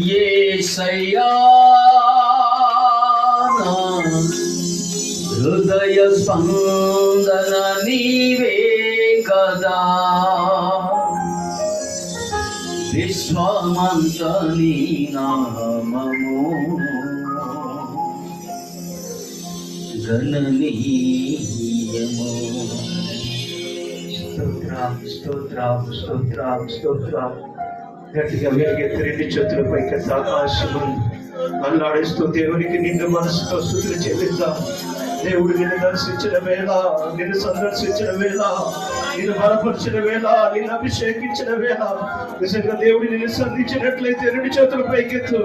యేసయ్యా హృదయ స్పందన నీవే కదా, విశ్వమంత నీ నామము గణనీయము. స్తోత్రం స్తోత్రం స్తోత్రం స్తోత్రం. గట్టిగా వెలిగెత్తి రెండు చేతుల పైకి ఆకాశము అల్లాడిస్తూ దేవునికి నిండు మనసుతో స్తుతులు చెల్లిద్దాం. దేవుడు నిన్ను దర్శించిన వేళ, నిన్ను సందర్శించిన వేళ, నిన్ను బలపరిచిన వేళ, నిన్ను అభిషేకించిన వేళ, నిజంగా దేవుడు నిన్ను సంధించినట్లయితే రెండు చేతుల పైకెత్తు.